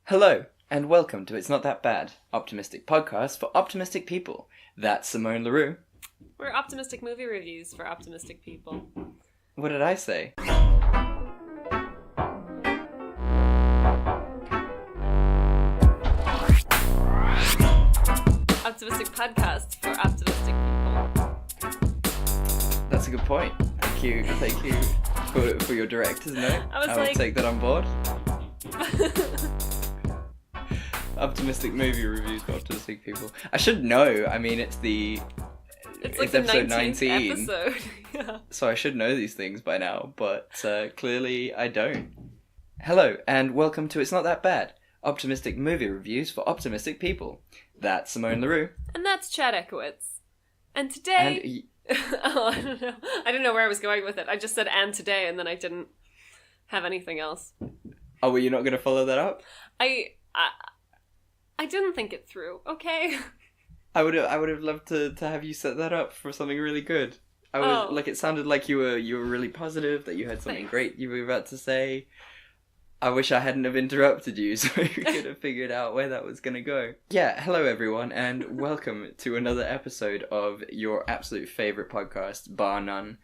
Hello, and welcome to It's Not That Bad, optimistic podcast for optimistic people. That's Simone LaRue. We're optimistic movie reviews for optimistic people. What did I say? Optimistic podcast for optimistic people. That's a good point. Thank you for your director's note. I will take that on board. Optimistic movie reviews for optimistic people. I should know. I mean, it's like episode 19. Episode. Yeah. So I should know these things by now, but clearly I don't. Hello, and welcome to It's Not That Bad, optimistic movie reviews for optimistic people. That's Simone LaRue. And that's Chad Ekowitz. And today... I don't know. I didn't know where I was going with it. I just said "and today," and then I didn't have anything else. Oh, were you not going to follow that up? I didn't think it through. Okay. I would have loved to have you set that up for something really good. It sounded like you were really positive, that you had something great you were about to say. I wish I hadn't have interrupted you so we could have figured out where that was going to go. Yeah, hello everyone, and welcome to another episode of your absolute favourite podcast, bar none,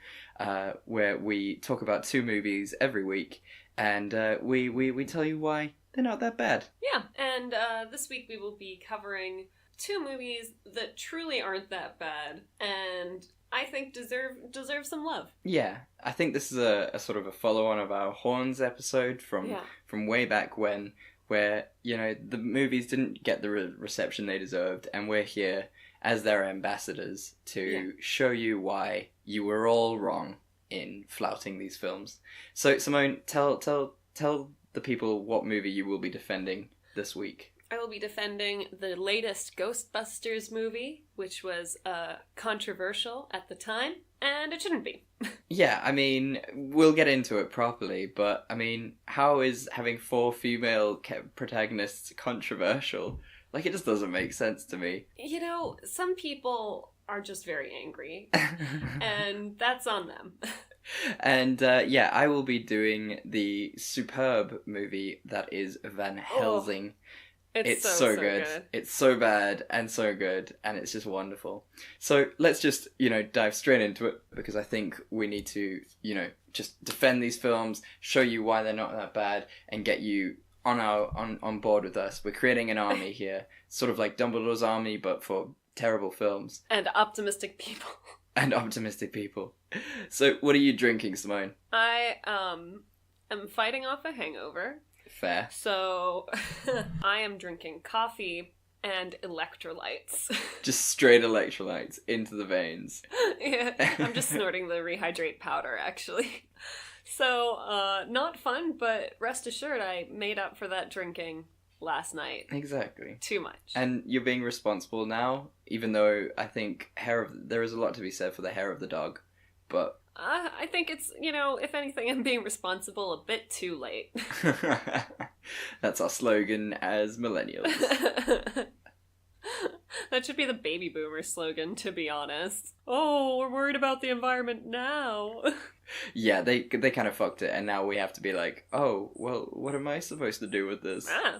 where we talk about two movies every week, and we tell you why they're not that bad. Yeah, and this week we will be covering two movies that truly aren't that bad, and I think deserve some love. Yeah, I think this is a sort of a follow-on of our Horns episode from way back when, where, you know, the movies didn't get the reception they deserved, and we're here as their ambassadors to show you why you were all wrong in flouting these films. So, Simone, tell the people what movie you will be defending this week. I will be defending the latest Ghostbusters movie, which was controversial at the time, and it shouldn't be. Yeah, I mean, we'll get into it properly, but, I mean, how is having 4 female protagonists controversial? Like, it just doesn't make sense to me. You know, some people are just very angry, and that's on them. And, I will be doing the superb movie that is Van Helsing. It's so good. It's so bad and so good, and it's just wonderful. So let's just, dive straight into it, because I think we need to, just defend these films, show you why they're not that bad, and get you on board with us. We're creating an army here, sort of like Dumbledore's army, but for terrible films. And optimistic people. So what are you drinking, Simone? I am fighting off a hangover. Fair. So, I am drinking coffee and electrolytes. Just straight electrolytes into the veins. Yeah, I'm just snorting the rehydrate powder, actually. So, not fun, but rest assured I made up for that drinking last night. Exactly. Too much. And you're being responsible now, even though I think there is a lot to be said for the hair of the dog, but... I think it's, if anything, I'm being responsible a bit too late. That's our slogan as millennials. That should be the baby boomer slogan, to be honest. Oh, we're worried about the environment now. Yeah, they kind of fucked it, and now we have to be like, oh, well, what am I supposed to do with this? Ah.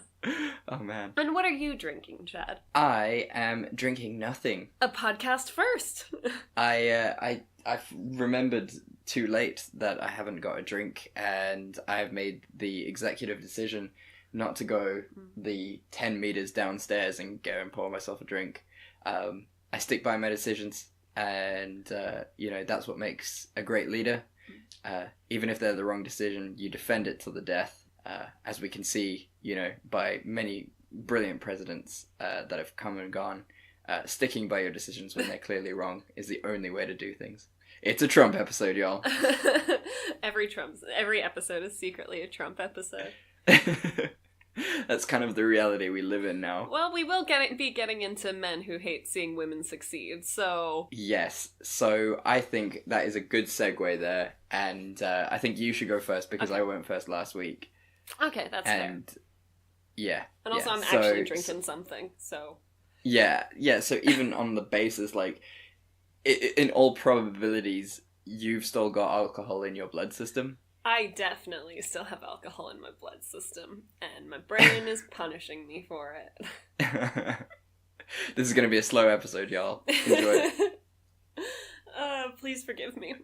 Oh, man. And what are you drinking, Chad? I am drinking nothing. A podcast first. I've remembered too late that I haven't got a drink, and I've made the executive decision not to go the 10 meters downstairs and go and pour myself a drink. I stick by my decisions, and, that's what makes a great leader. Even if they're the wrong decision, you defend it to the death, as we can see, by many brilliant presidents that have come and gone. Sticking by your decisions when they're clearly wrong is the only way to do things. It's a Trump episode, y'all. Every episode is secretly a Trump episode. That's kind of the reality we live in now. Well, we will be getting into men who hate seeing women succeed, so... Yes, so I think that is a good segue there, and I think you should go first, because I went first last week. Okay, that's fair. Yeah. And also I'm actually drinking something, so... Yeah, so even on the basis, like, in all probabilities, you've still got alcohol in your blood system. I definitely still have alcohol in my blood system, and my brain is punishing me for it. This is going to be a slow episode, y'all. Enjoy it. Please forgive me.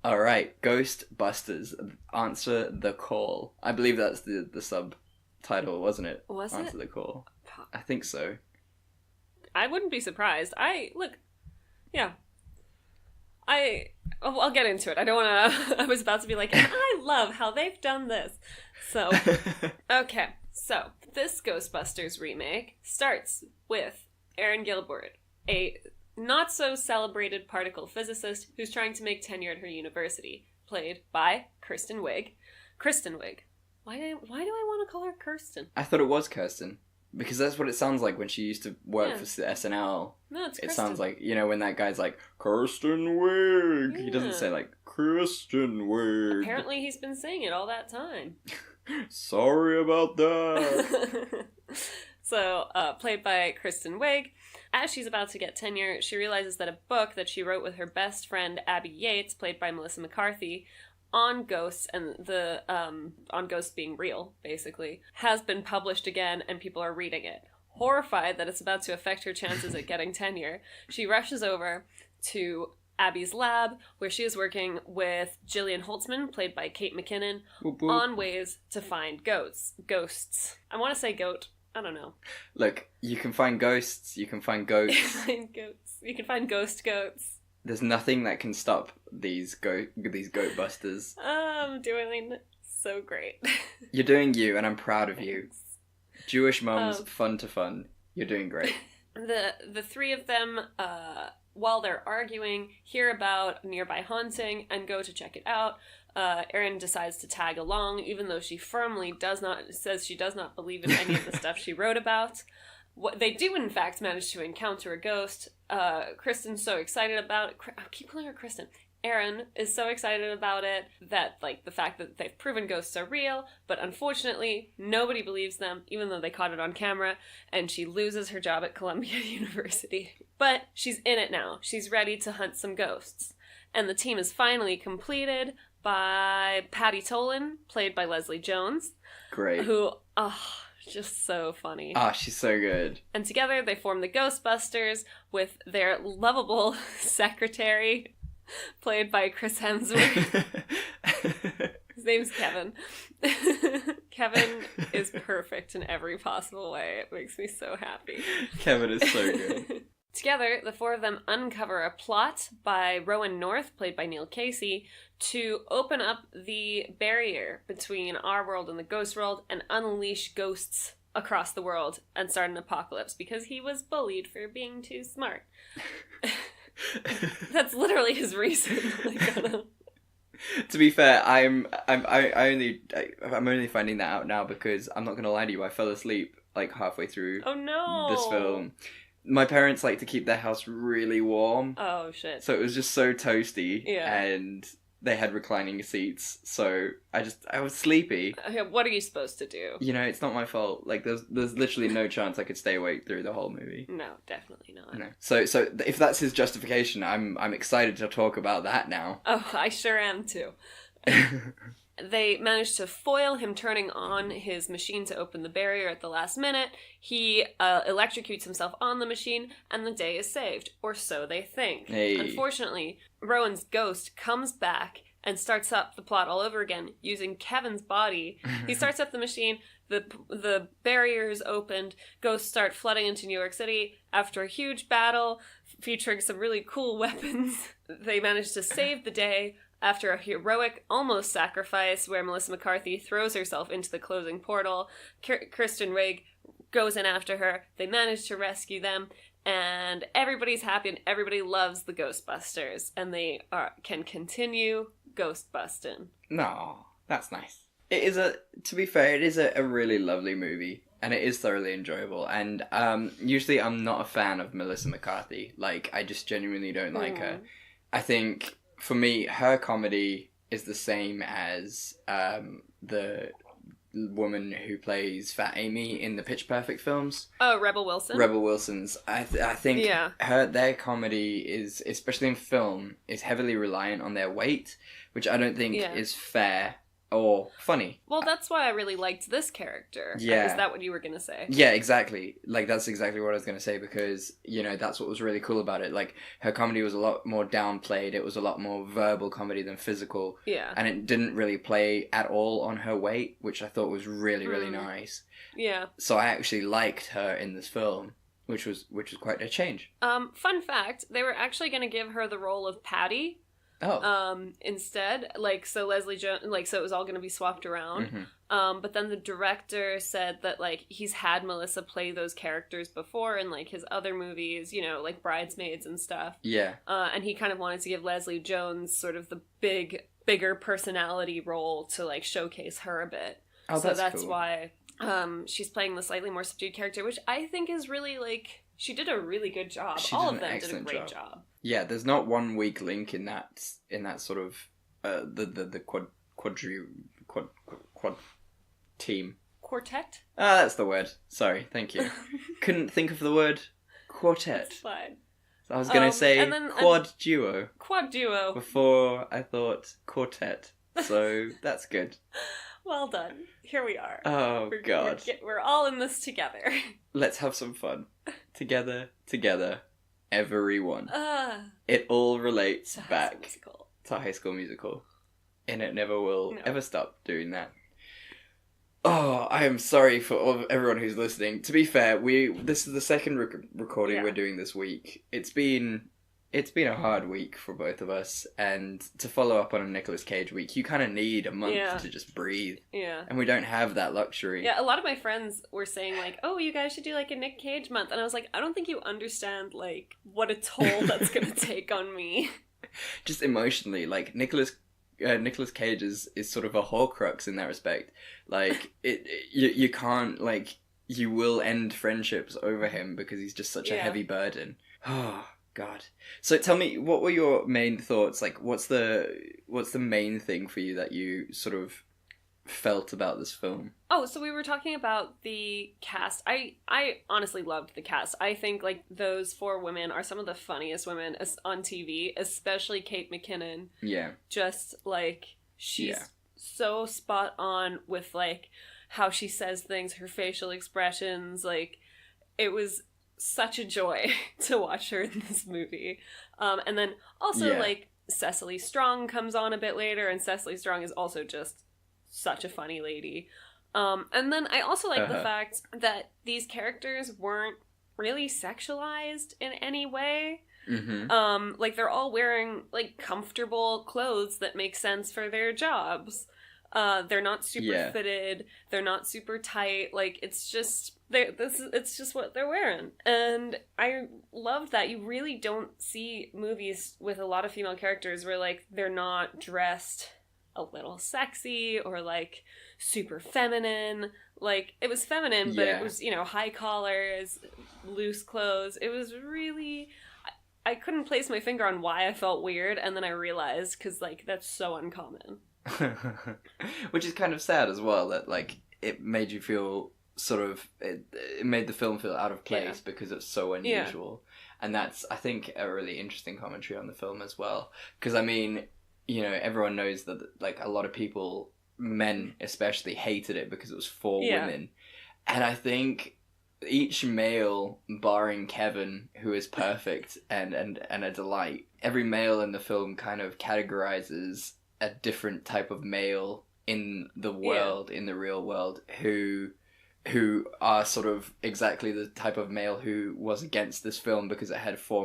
Alright, Ghostbusters, Answer the Call. I believe that's the subtitle, wasn't it? Was Answer it? the Call. I think so. I wouldn't be surprised. I'll get into it. I don't want to... I was about to be like, and I love how they've done this. So, okay. So, this Ghostbusters remake starts with Erin Gilbert, a not-so-celebrated particle physicist who's trying to make tenure at her university, played by Kristen Wiig. Kristen Wiig. Why do I want to call her Kirsten? I thought it was Kirsten. Because that's what it sounds like when she used to work for SNL. No, it's Kristen. It sounds like, when that guy's like, Kirsten Wiig. Yeah. He doesn't say like, Kristen Wiig. Apparently he's been saying it all that time. Sorry about that. So, played by Kristen Wiig. As she's about to get tenure, she realizes that a book that she wrote with her best friend Abby Yates, played by Melissa McCarthy, on ghosts and on ghosts being real, basically, has been published again and people are reading it. Horrified that it's about to affect her chances at getting tenure, she rushes over to Abby's lab, where she is working with Gillian Holtzman, played by Kate McKinnon, boop, boop. on ways to find ghosts. I want to say goat. I don't know. Look, you can find ghosts, you can find goats. You can find ghosts. There's nothing that can stop these goatbusters. I'm doing so great. You're doing you, and I'm proud of you. Jewish mums, fun to fun. You're doing great. The three of them, while they're arguing, hear about nearby haunting and go to check it out. Erin decides to tag along, even though she firmly says she does not believe in any of the stuff she wrote about. They do, in fact, manage to encounter a ghost. Kristen's so excited about it. I keep calling her Kristen. Erin is so excited about it that, the fact that they've proven ghosts are real, but unfortunately, nobody believes them, even though they caught it on camera, and she loses her job at Columbia University. But she's in it now. She's ready to hunt some ghosts. And the team is finally completed by Patty Tolan, played by Leslie Jones. Great. Who, just so funny. She's so good. And together they form the Ghostbusters with their lovable secretary, played by Chris Hemsworth. His name's Kevin. Kevin is perfect in every possible way. It makes me so happy. Kevin is so good. Together, the four of them uncover a plot by Rowan North, played by Neil Casey, to open up the barrier between our world and the ghost world and unleash ghosts across the world and start an apocalypse because he was bullied for being too smart. That's literally his reason. To be fair, I'm only finding that out now because I'm not gonna lie to you, I fell asleep halfway through this film. My parents like to keep their house really warm. Oh, shit. So it was just so toasty. Yeah. And they had reclining seats. So I was sleepy. Okay, what are you supposed to do? It's not my fault. There's literally no chance I could stay awake through the whole movie. No, definitely not. No. So if that's his justification, I'm excited to talk about that now. Oh, I sure am too. They managed to foil him turning on his machine to open the barrier at the last minute. He electrocutes himself on the machine, and the day is saved. Or so they think. Hey. Unfortunately, Rowan's ghost comes back and starts up the plot all over again using Kevin's body. He starts up the machine, the barrier is opened, ghosts start flooding into New York City. After a huge battle featuring some really cool weapons, they manage to save the day. After a heroic almost sacrifice where Melissa McCarthy throws herself into the closing portal, Kristen Wiig goes in after her. They manage to rescue them, and everybody's happy and everybody loves the Ghostbusters, and they can continue ghostbusting. No, that's nice. To be fair, it is a really lovely movie, and it is thoroughly enjoyable. And usually I'm not a fan of Melissa McCarthy. I just genuinely don't like her. I think, for me, her comedy is the same as the woman who plays Fat Amy in the Pitch Perfect films. Oh, Rebel Wilson. Rebel Wilson's. I think their comedy is, especially in film, is heavily reliant on their weight, which I don't think is fair or funny. Well, that's why I really liked this character. Yeah. Is that what you were going to say? Yeah, exactly. Like, that's exactly what I was going to say, because, you know, that's what was really cool about it. Like, her comedy was a lot more downplayed. It was a lot more verbal comedy than physical. Yeah. And it didn't really play at all on her weight, which I thought was really, really nice. Yeah. So I actually liked her in this film, which was quite a change. Fun fact, they were actually going to give her the role of Patty. Oh. Instead, like, so Leslie Jones, like, so it was all going to be swapped around. Mm-hmm. But then the director said that, like, he's had Melissa play those characters before in, like, his other movies, you know, like Bridesmaids and stuff. Yeah. And he kind of wanted to give Leslie Jones sort of the bigger personality role to, like, showcase her a bit. Oh, so that's cool. why, she's playing the slightly more subdued character, which I think is really, like, she did a really good job. All of them did a great job. Yeah, there's not one weak link in that sort of the quad team. Quartet? Ah, that's the word. Sorry, thank you. Couldn't think of the word quartet. That's fine. So I was gonna say quad duo. Quad duo. Before I thought quartet. So that's good. Well done. Here we are. Oh, God. We're all in this together. Let's have some fun. Together, everyone. It all relates back to High School Musical. And it never will ever stop doing that. Oh, I am sorry for everyone who's listening. To be fair, this is the second recording we're doing this week. It's been a hard week for both of us, and to follow up on a Nicolas Cage week, you kind of need a month to just breathe. Yeah. And we don't have that luxury. Yeah, a lot of my friends were saying, like, oh, you guys should do, like, a Nick Cage month. And I was like, I don't think you understand, like, what a toll that's going to take on me. Just emotionally, like, Nicolas Cage is sort of a Horcrux in that respect. Like, you can't, like, you will end friendships over him because he's just such a heavy burden. Oh, God. So tell me, what were your main thoughts? Like, what's the main thing for you that you sort of felt about this film? Oh, so we were talking about the cast. I honestly loved the cast. I think, like, those four women are some of the funniest women on TV, especially Kate McKinnon. Yeah. Just, like, she's so spot on with, like, how she says things, her facial expressions. Like, it was such a joy to watch her in this movie. And then also, like, Cecily Strong comes on a bit later, and Cecily Strong is also just such a funny lady. And then I also like the fact that these characters weren't really sexualized in any way. Mm-hmm. Like, they're all wearing, like, comfortable clothes that make sense for their jobs. They're not super fitted. They're not super tight. Like, it's just it's just what they're wearing. And I love that. You really don't see movies with a lot of female characters where, like, they're not dressed a little sexy or, like, super feminine. Like, it was feminine, but it was, you know, high collars, loose clothes. It was really... I couldn't place my finger on why I felt weird, and then I realized, because, like, that's so uncommon. Which is kind of sad as well, that, like, it made you feel sort of... It made the film feel out of place because it's so unusual. And that's, I think, a really interesting commentary on the film as well. Because, I mean, you know, everyone knows that, like, a lot of people, men especially, hated it because it was for women. And I think each male, barring Kevin, who is perfect and a delight, every male in the film kind of categorizes a different type of male in the world, in the real world, who are sort of exactly the type of male who was against this film because it had four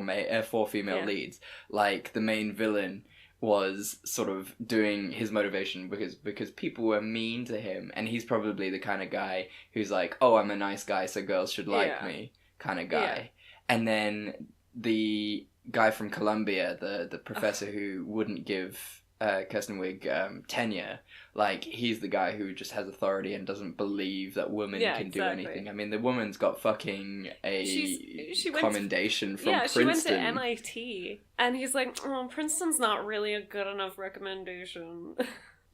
female leads. Like, the main villain was sort of doing his motivation because people were mean to him, and he's probably the kind of guy who's like, oh, I'm a nice guy, so girls should like me kind of guy. And then the guy from Columbia, the professor who wouldn't give Kirsten Wiig tenure, like, he's the guy who just has authority and doesn't believe that women can do anything. I mean, the woman's got fucking she commendation from Princeton. Yeah, she went to MIT, and he's like, oh, Princeton's not really a good enough recommendation.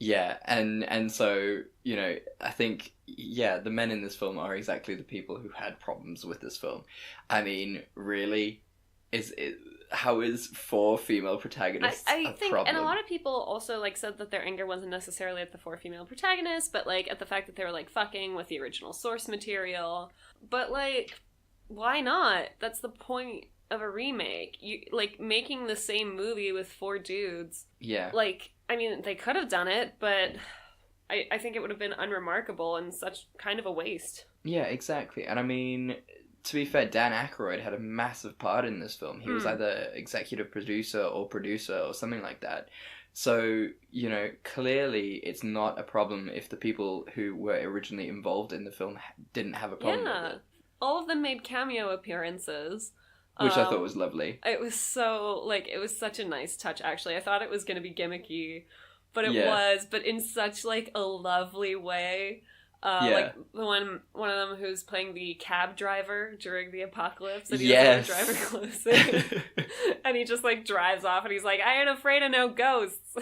Yeah, and so, you know, I think, yeah, the men in this film are exactly the people who had problems with this film. I mean, really, is it, how is four female protagonists I a think, and a problem? lot of people also, like, said that their anger wasn't necessarily at the four female protagonists, but, like, at the fact that they were, like, fucking with the original source material. But, like, why not? That's the point of a remake. You, like, making the same movie with four dudes. Yeah. Like, I mean, they could have done it, but I think it would have been unremarkable and such kind of a waste. Yeah, exactly. And I mean, to be fair, Dan Aykroyd had a massive part in this film. He was either executive producer or something like that. So, you know, clearly it's not a problem if the people who were originally involved in the film didn't have a problem with it. All of them made cameo appearances. Which I thought was lovely. It was so, like, it was such a nice touch, actually. I thought it was going to be gimmicky, but it was, but in such, like, a lovely way. Like, the one of them who's playing the cab driver during the apocalypse, and he doesn't have driver clothes in. And he just, like, drives off, and he's like, I ain't afraid of no ghosts.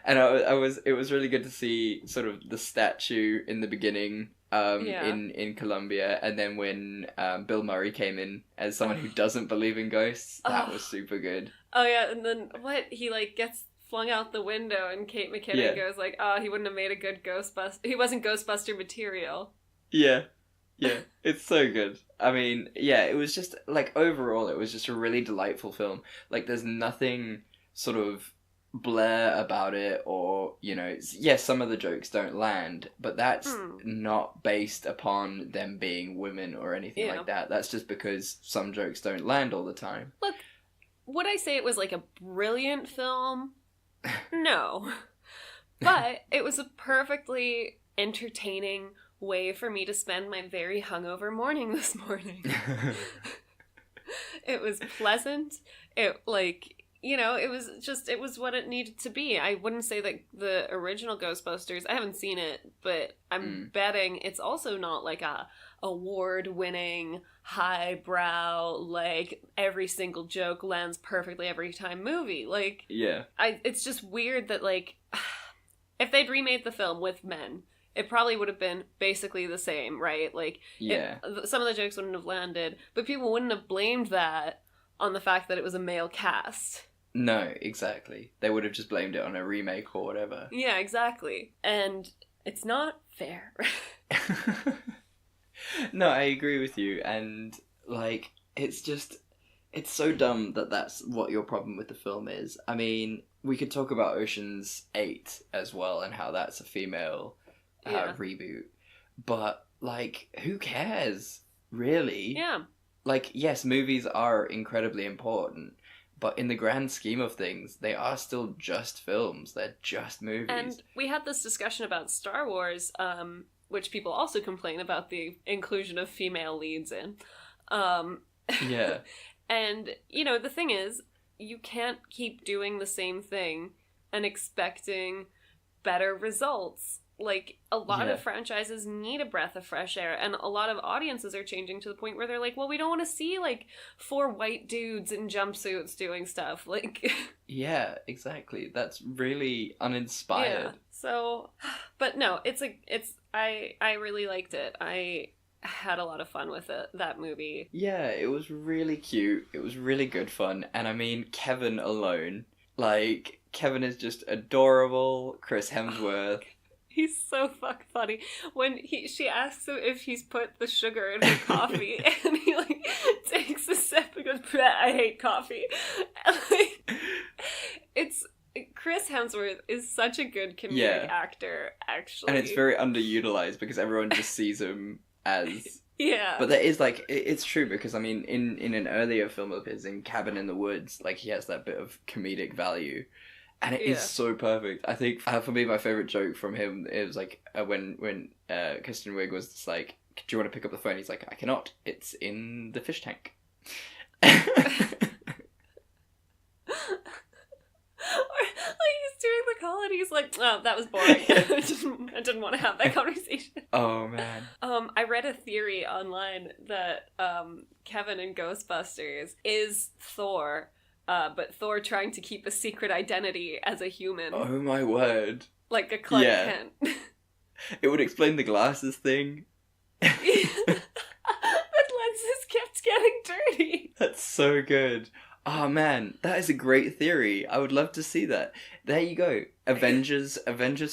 And it was really good to see sort of the statue in the beginning in Colombia, and then when Bill Murray came in as someone who doesn't believe in ghosts, that was super good. Oh yeah, and then he like gets flung out the window, and Kate McKinnon goes like, "Oh, he wouldn't have made a good Ghostbuster. He wasn't Ghostbuster material." Yeah, it's so good. I mean, yeah, it was just like overall, it was just a really delightful film. Like, there's nothing sort of Blair about it, or, you know, yes, some of the jokes don't land, but that's not based upon them being women or anything like that. That's just because some jokes don't land all the time. Look, would I say it was like a brilliant film? No. But it was a perfectly entertaining way for me to spend my very hungover morning this morning. It was pleasant. It, like, you know, it was what it needed to be. I wouldn't say that the original Ghostbusters, I haven't seen it, but I'm betting it's also not like a award-winning, highbrow, like, every single joke lands perfectly every time movie. Like, it's just weird that, like, if they'd remade the film with men, it probably would have been basically the same, right? Like, some of the jokes wouldn't have landed, but people wouldn't have blamed that on the fact that it was a male cast. No, exactly. They would have just blamed it on a remake or whatever. Yeah, exactly. And it's not fair. No, I agree with you. And, like, it's so dumb that that's what your problem with the film is. I mean, we could talk about Ocean's 8 as well, and how that's a female reboot. But, like, who cares? Really? Yeah. Like, yes, movies are incredibly important, but in the grand scheme of things, they are still just films. They're just movies. And we had this discussion about Star Wars, which people also complain about the inclusion of female leads in. Yeah. And, you know, the thing is, you can't keep doing the same thing and expecting better results. Like, a lot of franchises need a breath of fresh air, and a lot of audiences are changing to the point where they're like, well, we don't want to see, like, 4 white dudes in jumpsuits doing stuff. Like... Yeah, exactly. That's really uninspired. Yeah, so... But no, I really liked it. I had a lot of fun with it, that movie. Yeah, it was really cute. It was really good fun. And I mean, Kevin alone, like, Kevin is just adorable. Chris Hemsworth... He's so fuck funny. When she asks him if he's put the sugar in her coffee, and he, like, takes a sip and goes, I hate coffee. And, like, Chris Hemsworth is such a good comedic actor, actually. And it's very underutilized because everyone just sees him as... Yeah. But there is, like, it's true because, I mean, in an earlier film of his, in Cabin in the Woods, like, he has that bit of comedic value. And it is so perfect. I think, for me, my favourite joke from him is, like, when Kristen Wiig was just like, do you want to pick up the phone? He's like, I cannot. It's in the fish tank. Or, like, he's doing the call and he's like, oh, that was boring. I didn't want to have that conversation. Oh, man. I read a theory online that Kevin in Ghostbusters is Thor, but Thor trying to keep a secret identity as a human. Oh, my word. like a Clark Kent. It would explain the glasses thing. The lenses kept getting dirty. That's so good. Oh man, that is a great theory. I would love to see that. There you go. Avengers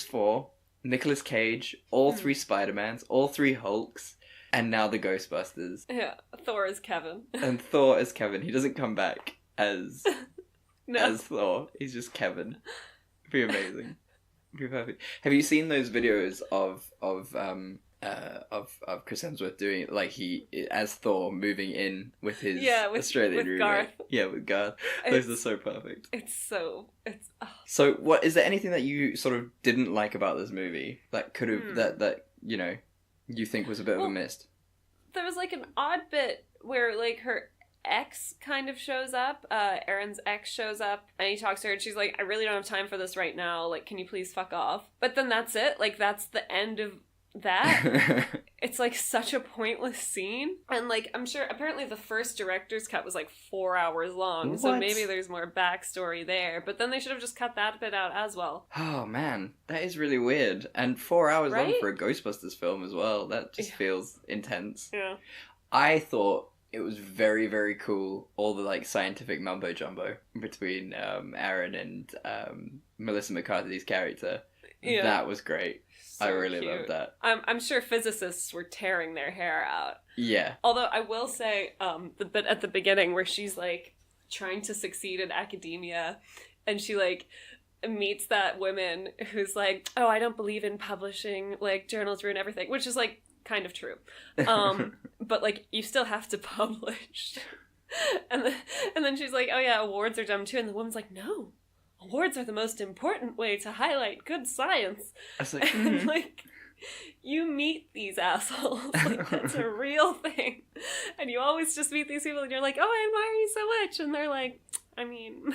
4, Nicolas Cage, all 3 Spider-Mans, all 3 Hulks, and now the Ghostbusters. Yeah, Thor is Kevin. And Thor as Kevin. He doesn't come back as Thor. He's just Kevin. It'd be amazing. It'd be perfect. Have you seen those videos of Chris Hemsworth doing, like, he as Thor moving in with his Australian with roommate? Garth. Yeah, with Garth. Those are so perfect. So what is there anything that you sort of didn't like about this movie that could have that you know you think was a bit of a miss? There was like an odd bit where like her ex kind of shows up. Erin's ex shows up and he talks to her and she's like, I really don't have time for this right now. Like, can you please fuck off? But then that's it. Like, that's the end of that. It's like such a pointless scene. And like, I'm sure apparently the first director's cut was like 4 hours long. What? So maybe there's more backstory there. But then they should have just cut that bit out as well. Oh man, that is really weird. And 4 hours long Right? for a Ghostbusters film as well. That just feels intense. Yeah. I thought it was very, very cool, all the like scientific mumbo jumbo between Aaron and Melissa McCarthy's character. Yeah. That was great. So I really cute. loved that. I'm sure physicists were tearing their hair out. Yeah. Although I will say, the bit at the beginning where she's like trying to succeed in academia, and she like meets that woman who's like, "Oh, I don't believe in publishing. Like, journals ruin everything," which is like kind of true. But like, you still have to publish. And then she's like, "Oh yeah, awards are dumb too," and the woman's like, "No. Awards are the most important way to highlight good science." I was like, And like, you meet these assholes. Like, that's a real thing. And you always just meet these people and you're like, "Oh, I admire you so much." And they're like, I mean...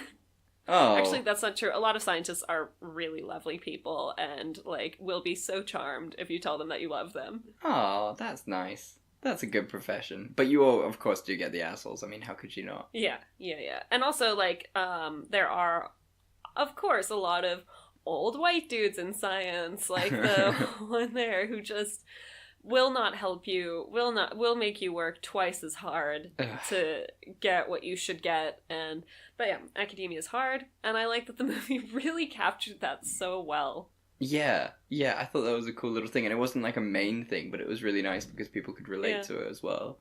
oh. Actually, that's not true. A lot of scientists are really lovely people and, like, will be so charmed if you tell them that you love them. Oh, that's nice. That's a good profession. But you all, of course, do get the assholes. I mean, how could you not? Yeah. And also, like, there are, of course, a lot of old white dudes in science, like the one there who just will not help you, will make you work twice as hard to get what you should get. But yeah, academia is hard, and I like that the movie really captured that so well. Yeah, I thought that was a cool little thing, and it wasn't like a main thing, but it was really nice because people could relate to it as well.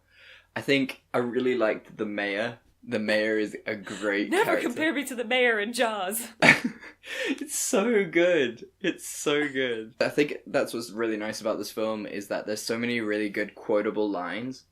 I think I really liked the mayor. The mayor is a great Never character. compare me to the mayor in Jaws. It's so good. It's so good. I think that's what's really nice about this film is that there's so many really good quotable lines.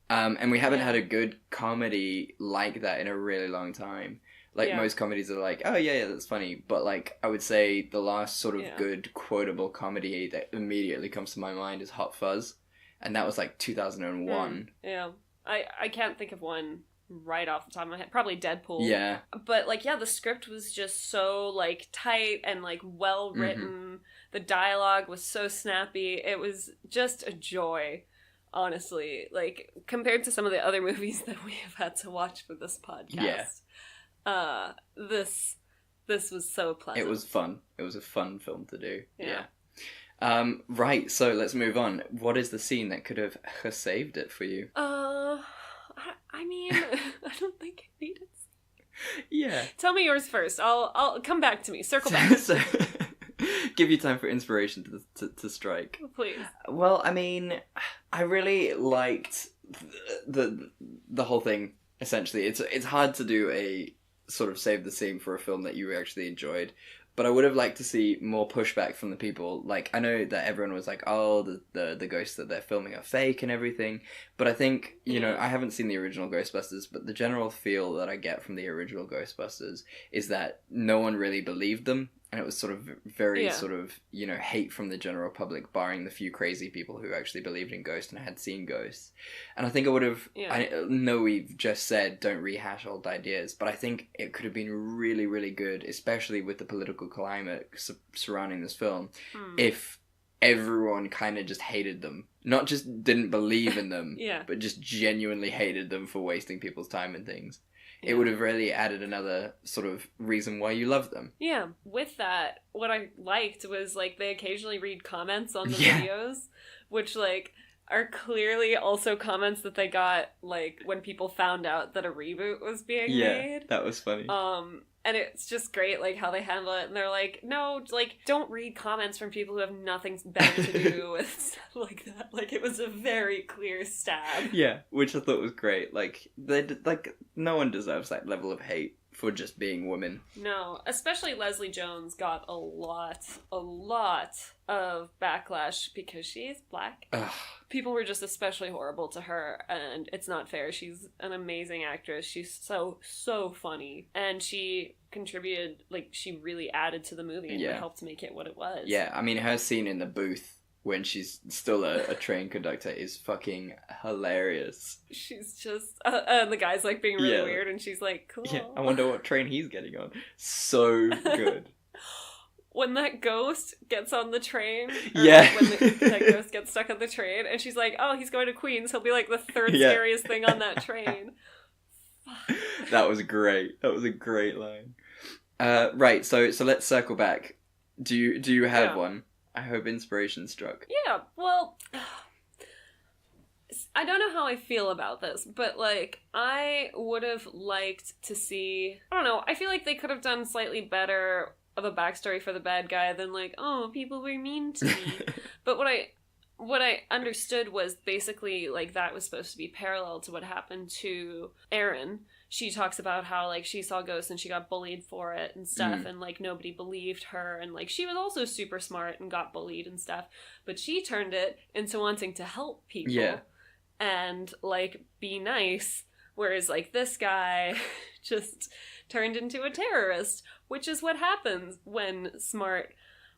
And we haven't had a good comedy like that in a really long time. Like, most comedies are like, oh, yeah, that's funny. But, like, I would say the last sort of good quotable comedy that immediately comes to my mind is Hot Fuzz. And that was, like, 2001. Yeah. I can't think of one right off the top of my head. Probably Deadpool. Yeah. But, like, yeah, the script was just so, like, tight and, like, well-written. Mm-hmm. The dialogue was so snappy. It was just a joy, honestly. Like, compared to some of the other movies that we have had to watch for this podcast. Yeah. This was so pleasant. It was fun. It was a fun film to do. Yeah. Right, so let's move on. What is the scene that could have saved it for you? I mean, I don't think it needed. Yeah. Tell me yours first. I'll come back to me. Circle back. So, give you time for inspiration to strike. Please. Well, I mean, I really liked the whole thing. Essentially, it's hard to do a sort of save the scene for a film that you actually enjoyed. But I would have liked to see more pushback from the people. Like, I know that everyone was like, oh, the ghosts that they're filming are fake and everything. But I think, you know, I haven't seen the original Ghostbusters, but the general feel that I get from the original Ghostbusters is that no one really believed them. And it was sort of very sort of, you know, hate from the general public, barring the few crazy people who actually believed in ghosts and had seen ghosts. And I think I would have... Yeah. I know we've just said don't rehash old ideas, but I think it could have been really, really good, especially with the political climate surrounding this film, if everyone kind of just hated them. Not just didn't believe in them, but just genuinely hated them for wasting people's time and things. it would have really added another sort of reason why you love them. Yeah. With that, what I liked was, like, they occasionally read comments on the Yeah. videos, which, like, are clearly also comments that they got, like, when people found out that a reboot was being made. That was funny. And it's just great, like, how they handle it. And they're like, no, like, don't read comments from people who have nothing better to do with stuff like that. Like, it was a very clear stab. Yeah, which I thought was great. Like, no one deserves that level of hate for just being women. No, especially Leslie Jones got a lot of backlash because she is black. Ugh. People were just especially horrible to her, and it's not fair. She's an amazing actress. She's so funny, and she contributed, like, she really added to the movie and helped make it what it was. Yeah, I mean, her scene in the booth when she's still a train conductor is fucking hilarious. She's just the guy's, like, being really weird, and she's like, cool. Yeah, I wonder what train he's getting on. So good. When that ghost gets on the train, when that ghost gets stuck on the train, and she's like, oh, he's going to Queens, he'll be, like, the third scariest thing on that train. That was great. That was a great line. Right, so let's circle back. Do you have one? I hope inspiration struck. Yeah, well, I don't know how I feel about this, but, like, I would have liked to see, I don't know, I feel like they could have done slightly better of a backstory for the bad guy than, like, oh, people were mean to me. But what I understood was basically, like, that was supposed to be parallel to what happened to Erin. She talks about how, like, she saw ghosts and she got bullied for it and stuff, and, like, nobody believed her, and, like, she was also super smart and got bullied and stuff, but she turned it into wanting to help people and, like, be nice, whereas, like, this guy just turned into a terrorist, which is what happens when smart,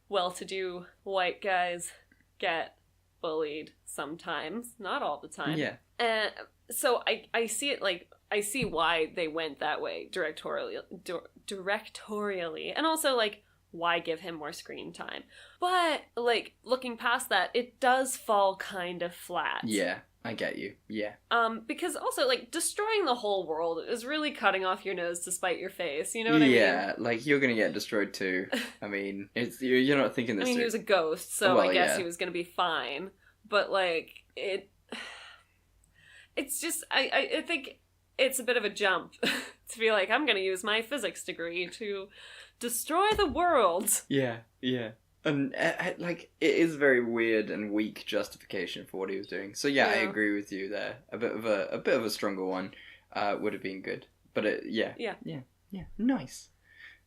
well-to-do white guys get bullied sometimes, not all the time. Yeah. And so I see it, like, I see why they went that way directorially, and also, like, why give him more screen time? But, like, looking past that, it does fall kind of flat. Yeah, I get you. Yeah. Because also, like, destroying the whole world is really cutting off your nose to spite your face. You know what I mean? Yeah, like, you're gonna get destroyed too. I mean, you're not thinking this. I mean, he was a ghost, so I guess he was gonna be fine. But, like, it's just, I think it's a bit of a jump to be like, I'm gonna use my physics degree to destroy the world. Yeah. And, like, it is very weird and weak justification for what he was doing. So, yeah, I agree with you there. A bit of a stronger one would have been good. But, yeah. Nice.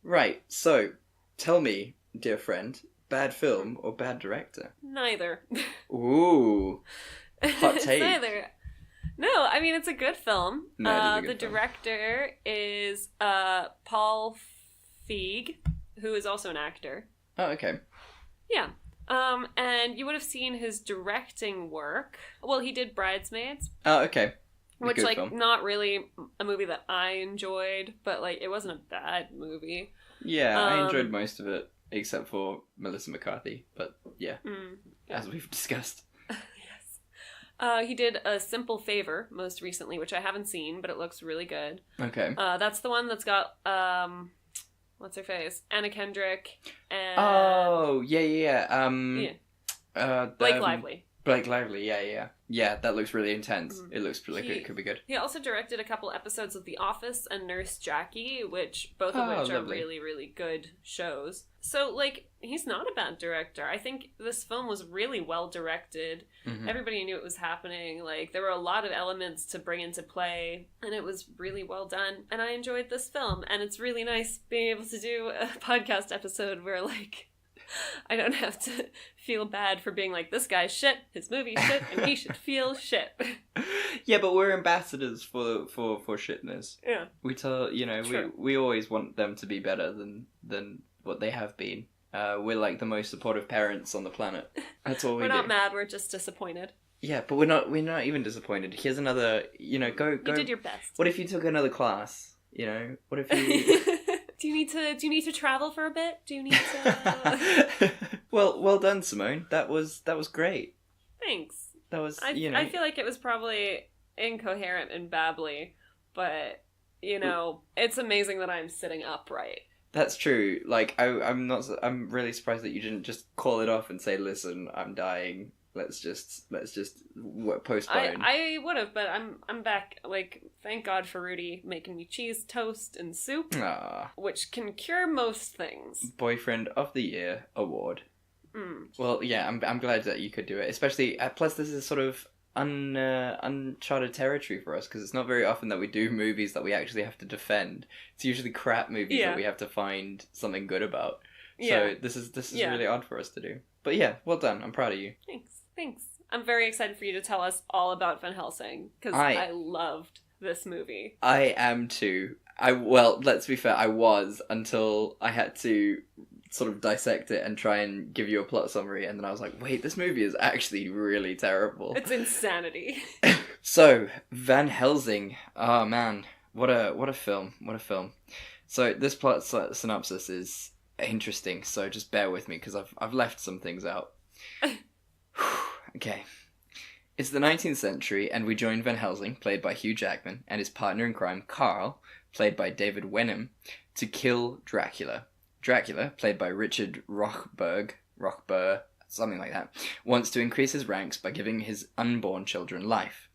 Right, so, tell me, dear friend, bad film or bad director? Neither. Ooh. Hot take. Neither. No, I mean, it's a good film. No, the director is Paul Feig, who is also an actor. Oh, okay. Yeah. And you would have seen his directing work. Well, he did Bridesmaids. Oh, okay. Which, like, film. Not really a movie that I enjoyed, but, like, it wasn't a bad movie. Yeah, I enjoyed most of it, except for Melissa McCarthy. But, yeah, as we've discussed. Yes. He did A Simple Favor most recently, which I haven't seen, but it looks really good. Okay. That's the one that's got, what's her face? Anna Kendrick and... Oh, yeah. Blake Lively. Blake Lively, yeah. Yeah, that looks really intense. It looks like it could be good. He also directed a couple episodes of The Office and Nurse Jackie, both of which are really, really good shows. So, like, he's not a bad director. I think this film was really well directed. Mm-hmm. Everybody knew it was happening. Like, there were a lot of elements to bring into play, and it was really well done. And I enjoyed this film, and it's really nice being able to do a podcast episode where, like, I don't have to feel bad for being like, this guy's shit, his movie's shit, and he should feel shit. Yeah, but we're ambassadors for shitness. Yeah. We tell, we always want them to be better than what they have been. We're like the most supportive parents on the planet. That's all we do. We're not mad, we're just disappointed. Yeah, but we're not even disappointed. Here's another, go. You did your best. What if you took another class? What if you... Do you need to travel for a bit? Do you need to... Well done, Simone. That was great. Thanks. That was, I feel like it was probably incoherent and babbly, but you know, it's amazing that I'm sitting upright. That's true. Like, I'm really surprised that you didn't just call it off and say, listen, I'm dying. Let's just postpone. I would have, but I'm back. Like, thank God for Rudy making me cheese toast and soup, which can cure most things. Boyfriend of the Year award. Well, yeah, I'm glad that you could do it. Especially, plus this is sort of uncharted territory for us, because it's not very often that we do movies that we actually have to defend. It's usually crap movies that we have to find something good about. So this is really odd for us to do. But yeah, well done. I'm proud of you. Thanks. I'm very excited for you to tell us all about Van Helsing, because I loved this movie. I am too. Well, let's be fair, I was, until I had to sort of dissect it and try and give you a plot summary, and then I was like, wait, this movie is actually really terrible. It's insanity. So, Van Helsing. Oh man, what a film. So this plot synopsis is interesting, so just bear with me, because I've left some things out. Okay. It's the 19th century, and we join Van Helsing, played by Hugh Jackman, and his partner in crime, Carl, played by David Wenham, to kill Dracula. Dracula, played by Richard Rochburgh, something like that, wants to increase his ranks by giving his unborn children life.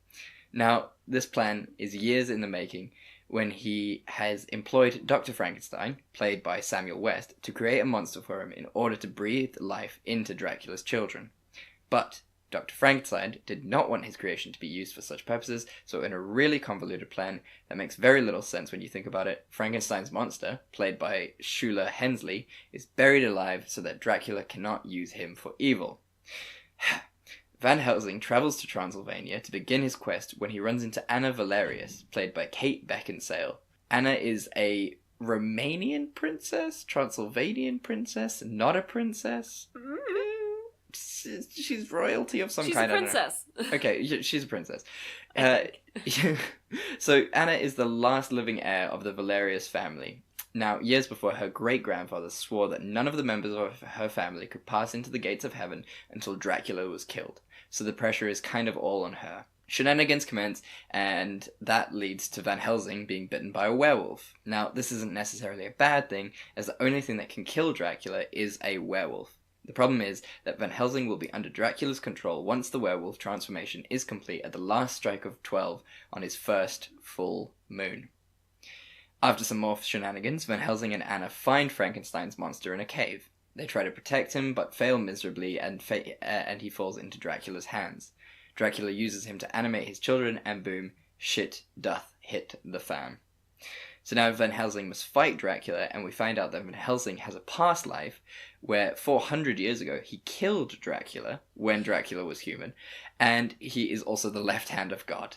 Now, this plan is years in the making, when he has employed Dr. Frankenstein, played by Samuel West, to create a monster for him in order to breathe life into Dracula's children. But Dr. Frankenstein did not want his creation to be used for such purposes, so in a really convoluted plan that makes very little sense when you think about it, Frankenstein's monster, played by Schuyler Hensley, is buried alive so that Dracula cannot use him for evil. Van Helsing travels to Transylvania to begin his quest when he runs into Anna Valerius, played by Kate Beckinsale. Anna is a Romanian princess? Transylvanian princess? Not a princess? She's royalty of some kind. She's a princess. Okay, she's a princess. So Anna is the last living heir of the Valerius family. Now, years before, her great-grandfather swore that none of the members of her family could pass into the gates of heaven until Dracula was killed. So the pressure is kind of all on her. Shenanigans commence, and that leads to Van Helsing being bitten by a werewolf. Now, this isn't necessarily a bad thing, as the only thing that can kill Dracula is a werewolf. The problem is that Van Helsing will be under Dracula's control once the werewolf transformation is complete at the last strike of 12 on his first full moon. After some more shenanigans, Van Helsing and Anna find Frankenstein's monster in a cave. They try to protect him, but fail miserably, and he falls into Dracula's hands. Dracula uses him to animate his children, and boom, shit doth hit the fan. So now Van Helsing must fight Dracula, and we find out that Van Helsing has a past life where 400 years ago he killed Dracula when Dracula was human, and he is also the left hand of God.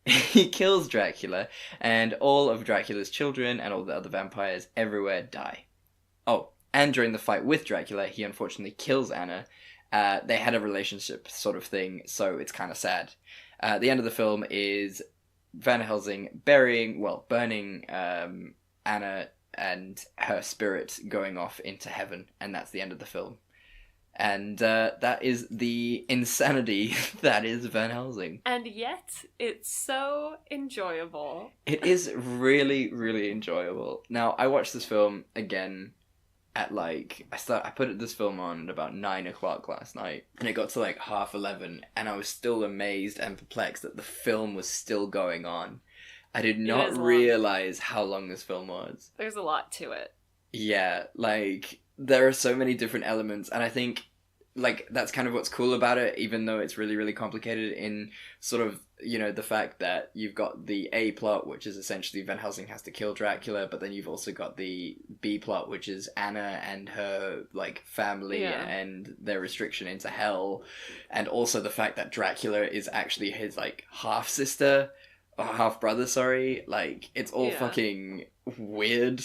He kills Dracula, and all of Dracula's children and all the other vampires everywhere die. Oh, and during the fight with Dracula, he unfortunately kills Anna. They had a relationship sort of thing, so it's kind of sad. The end of the film is Van Helsing burning Anna and her spirit going off into heaven, and that's the end of the film. And that is the insanity that is Van Helsing. And yet, it's so enjoyable. It is really, really enjoyable. Now, I watched this film again at I put this film on at about 9 o'clock last night, and it got to 11:30, and I was still amazed and perplexed that the film was still going on. I did not realize how long this film was. There's a lot to it. Yeah, there are so many different elements, and I think that's kind of what's cool about it, even though it's really, really complicated in sort of, the fact that you've got the A plot, which is essentially Van Helsing has to kill Dracula, but then you've also got the B plot, which is Anna and her, family and their restriction into hell, and also the fact that Dracula is actually his, half-sister, or half-brother, sorry. It's all fucking weird.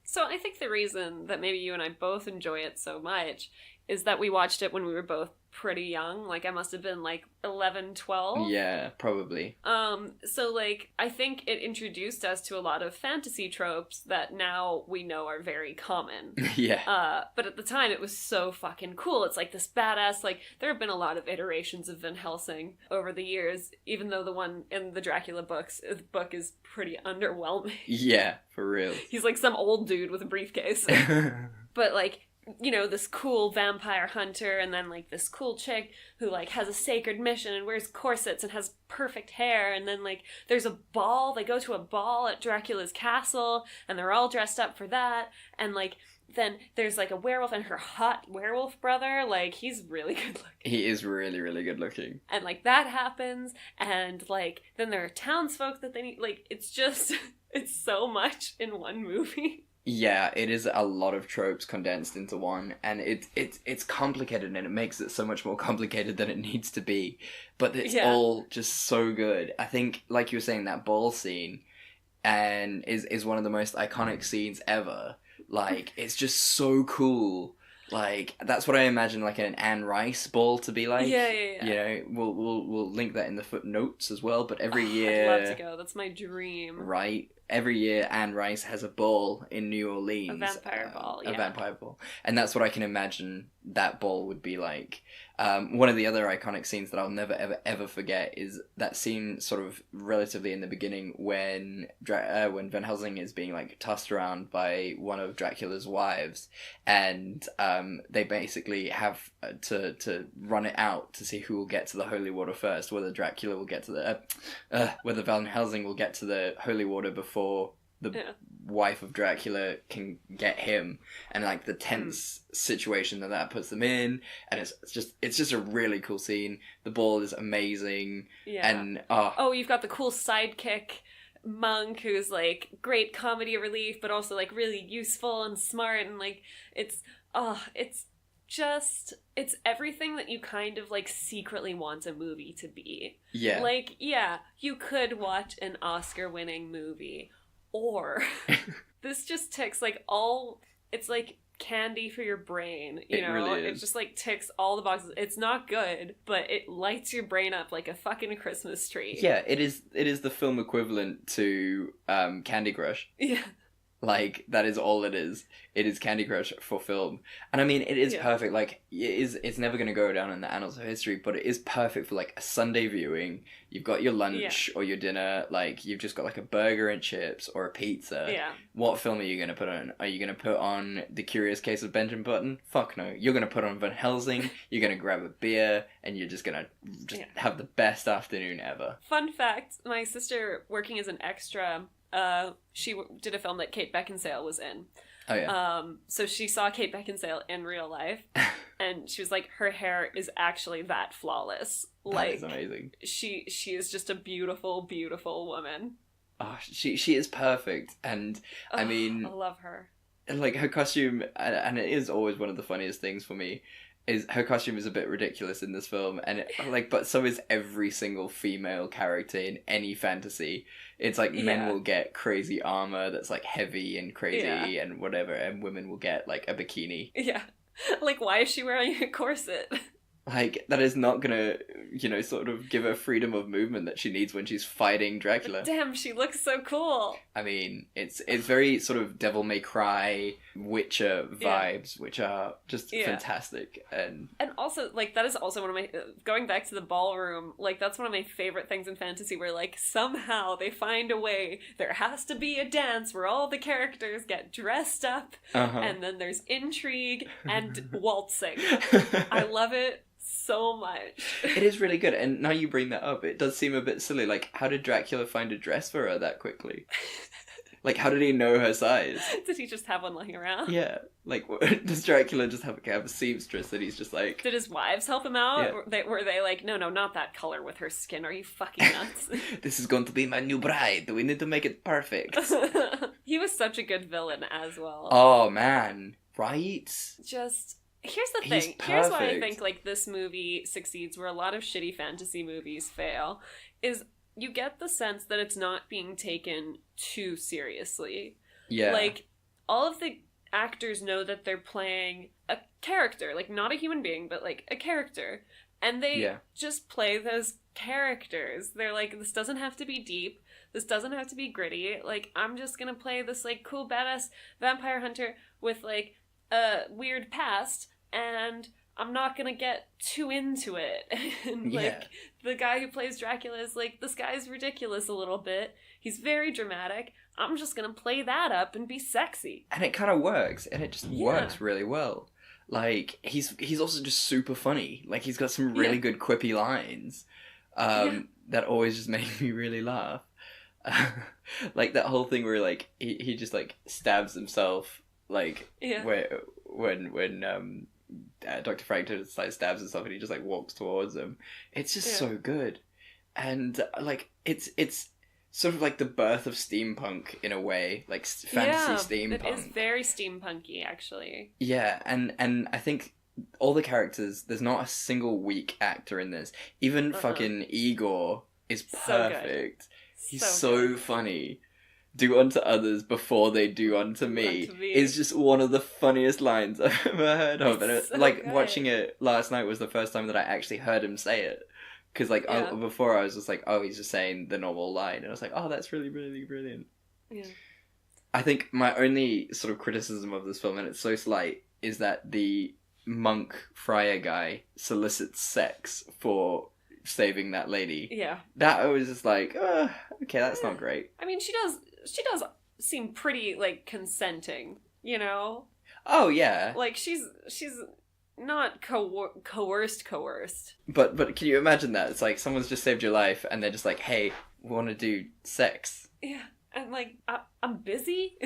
So I think the reason that maybe you and I both enjoy it so much is that we watched it when we were both pretty young. Like, I must have been, like, 11, 12. Yeah, probably. So, like, I think it introduced us to a lot of fantasy tropes that now we know are very common. Yeah. But at the time, it was so fucking cool. It's, like, this badass, like, there have been a lot of iterations of Van Helsing over the years, even though the one in the Dracula book is pretty underwhelming. Yeah, for real. He's, like, some old dude with a briefcase. But, like, you know, this cool vampire hunter, and then, like, this cool chick who, like, has a sacred mission and wears corsets and has perfect hair, and then, like, there's a ball, they go to a ball at Dracula's castle, and they're all dressed up for that, and, like, then there's, like, a werewolf and her hot werewolf brother, like, he's really good looking. He is really, really good looking. And, like, that happens, and, like, then there are townsfolk that they need, like, it's just, it's so much in one movie. Yeah, it is a lot of tropes condensed into one, and it's complicated, and it makes it so much more complicated than it needs to be. But it's all just so good. I think, like you were saying, that ball scene and is one of the most iconic scenes ever. Like, it's just so cool. Like, that's what I imagine, like, an Anne Rice ball to be like. Yeah. You know, we'll link that in the footnotes as well, but every year... I'd love to go. That's my dream. Right? Every year, Anne Rice has a ball in New Orleans. A vampire ball, yeah. A vampire ball. And that's what I can imagine that ball would be like. One of the other iconic scenes that I'll never, ever, ever forget is that scene sort of relatively in the beginning when Van Helsing is being, like, tossed around by one of Dracula's wives, and they basically have to run it out to see who will get to the holy water first, whether Dracula will get to the... whether Van Helsing will get to the holy water before the wife of Dracula can get him, and, like, the tense situation that puts them in, and it's just a really cool scene. The ball is amazing. And you've got the cool sidekick monk who's, like, great comedy relief, but also, like, really useful and smart, and, like, it's everything that you kind of, like, secretly want a movie to be. Yeah. Like, yeah, you could watch an Oscar-winning movie, or this just ticks, like, it's like candy for your brain, you know? It really is. It just, like, ticks all the boxes. It's not good, but it lights your brain up like a fucking Christmas tree. Yeah, it is the film equivalent to Candy Crush. Yeah. Like, that is all it is. It is Candy Crush for film. And I mean, it is perfect. Like, it's never going to go down in the annals of history, but it is perfect for, like, a Sunday viewing. You've got your lunch or your dinner. Like, you've just got, like, a burger and chips or a pizza. Yeah. What film are you going to put on? Are you going to put on The Curious Case of Benjamin Button? Fuck no. You're going to put on Van Helsing. You're going to grab a beer, and you're just going to have the best afternoon ever. Fun fact, my sister, working as an extra... she did a film that Kate Beckinsale was in. Oh, yeah. So she saw Kate Beckinsale in real life, and she was like, her hair is actually that flawless. Like, that is amazing. She is just a beautiful, beautiful woman. Oh, she is perfect, and I mean... I love her. Like, her costume, and it is always one of the funniest things for me, is her costume is a bit ridiculous in this film, and but so is every single female character in any fantasy. It's like men will get crazy armor that's, like, heavy and crazy and whatever, and women will get, like, a bikini. Yeah. Like, why is she wearing a corset? Like, that is not gonna, you know, sort of give her freedom of movement that she needs when she's fighting Dracula. Damn, she looks so cool. I mean, it's very sort of Devil May Cry, Witcher vibes, which are just fantastic. And also, like, that is also one of my, going back to the ballroom, like, that's one of my favorite things in fantasy, where, like, somehow they find a way, there has to be a dance where all the characters get dressed up, and then there's intrigue and waltzing. I love it so much. It is really good, and now you bring that up, it does seem a bit silly. Like, how did Dracula find a dress for her that quickly? Like, how did he know her size? Did he just have one lying around? Yeah. Like, does Dracula just have a seamstress that he's just like... Did his wives help him out? Yeah. Were they like, no, not that color with her skin. Are you fucking nuts? This is going to be my new bride. We need to make it perfect. He was such a good villain as well. Oh, man. Right? Just... Here's the thing. Here's why I think, like, this movie succeeds where a lot of shitty fantasy movies fail, is you get the sense that it's not being taken too seriously. Yeah. Like, all of the actors know that they're playing a character, like not a human being, but like a character. And they just play those characters. They're like, this doesn't have to be deep. This doesn't have to be gritty. Like, I'm just gonna play this, like, cool, badass vampire hunter with, like, a weird past, and I'm not gonna get too into it. And, like, the guy who plays Dracula is like, this guy's ridiculous a little bit. He's very dramatic. I'm just gonna play that up and be sexy. And it kind of works, and it just works really well. Like, he's also just super funny. Like, he's got some really good quippy lines that always just make me really laugh. Like that whole thing where like he just like stabs himself, like where when Dr. Frank just like stabs himself and he just like walks towards him. It's just so good, and like it's sort of like the birth of steampunk in a way, like fantasy steampunk. It is very steampunky, actually. Yeah, and I think all the characters, there's not a single weak actor in this. Even fucking Igor is perfect. He's so funny. Do unto others before they do unto me is just one of the funniest lines I've ever heard of. And like watching it last night was the first time that I actually heard him say it. Because like before I was just like, oh, he's just saying the normal line. And I was like, oh, that's really, really brilliant. Yeah. I think my only sort of criticism of this film, and it's so slight, is that the monk friar guy solicits sex for saving that lady. Yeah. That I was just like, okay, that's not great. I mean, she does seem pretty, like, consenting, you know? Oh, yeah. Like, she's not coerced. But can you imagine that? It's like, someone's just saved your life, and they're just like, hey, we want to do sex. Yeah. And, like, I'm busy.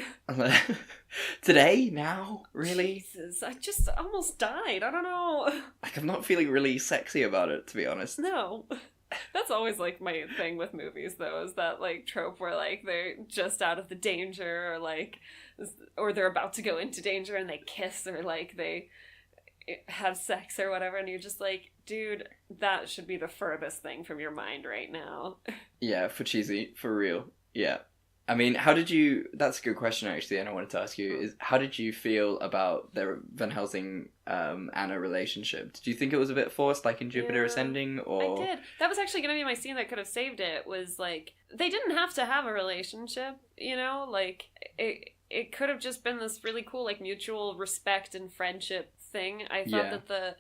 Today? Now? Really? Jesus, I just almost died. I don't know. Like, I'm not feeling really sexy about it, to be honest. No. That's always, like, my thing with movies, though, is that, like, trope where, like, they're just out of the danger, or, like, or they're about to go into danger and they kiss, or, like, they have sex or whatever, and you're just like, dude, that should be the furthest thing from your mind right now. Yeah, for cheesy, for real. Yeah. I mean, that's a good question, actually, and I wanted to ask you, is how did you feel about their Van Helsing Anna relationship? Did you think it was a bit forced, like in Jupiter Ascending, or...? I did. That was actually going to be my scene that could have saved it, was, like, they didn't have to have a relationship, you know? Like, it could have just been this really cool, like, mutual respect and friendship thing. I thought that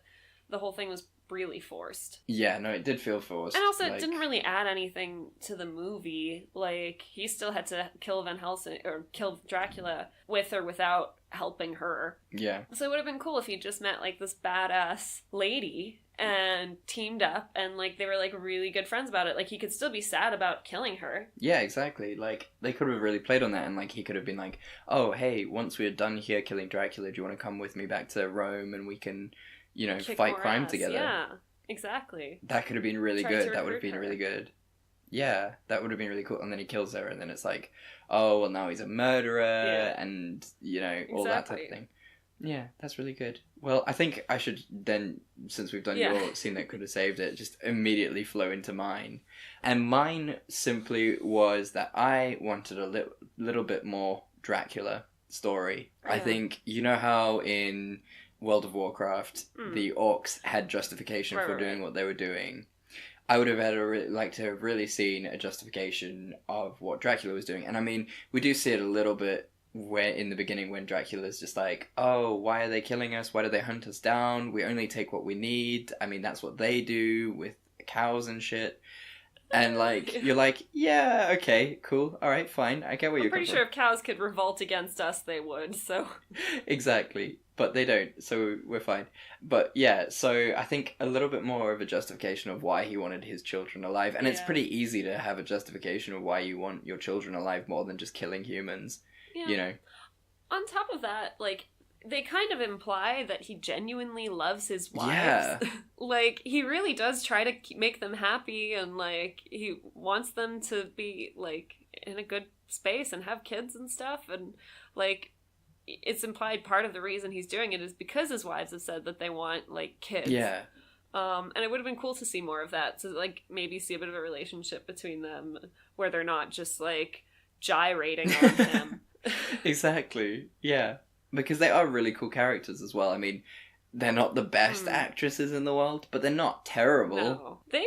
the whole thing was really forced. Yeah, no, it did feel forced. And also, it didn't really add anything to the movie. Like, he still had to kill Van Helsing, or kill Dracula with or without helping her. Yeah. So it would have been cool if he just met, like, this badass lady and teamed up, and, like, they were, like, really good friends about it. Like, he could still be sad about killing her. Yeah, exactly. Like, they could have really played on that, and, like, he could have been like, oh, hey, once we're done here killing Dracula, do you want to come with me back to Rome, and we can... you know, fight crime ass together. Yeah, exactly. That could have been really good. That would have been really good. Yeah, that would have been really cool. And then he kills her, and then it's like, oh, well, now he's a murderer, and, you know, all that type of thing. Yeah, that's really good. Well, I think I should then, since we've done your scene that could have saved it, just immediately flow into mine. And mine simply was that I wanted a little bit more Dracula story. Yeah. I think, you know how in World of Warcraft, the orcs had justification for doing what they were doing. I would have liked to have really seen a justification of what Dracula was doing. And I mean, we do see it a little bit where in the beginning when Dracula's just like, oh, why are they killing us? Why do they hunt us down? We only take what we need. I mean, that's what they do with cows and shit. And, like, you're like, yeah, okay, cool, alright, fine, I get where you're coming from. I'm pretty sure if cows could revolt against us, they would, so... Exactly, but they don't, so we're fine. But, yeah, so I think a little bit more of a justification of why he wanted his children alive. And it's pretty easy to have a justification of why you want your children alive more than just killing humans, you know? On top of that, like... they kind of imply that he genuinely loves his wives. Yeah. Like, he really does try to make them happy, and, like, he wants them to be, like, in a good space and have kids and stuff, and, like, it's implied part of the reason he's doing it is because his wives have said that they want, like, kids. Yeah. And it would have been cool to see more of that, to, like, maybe see a bit of a relationship between them where they're not just, like, gyrating on him. Exactly. Yeah. Because they are really cool characters as well. I mean, they're not the best actresses in the world, but they're not terrible. No. They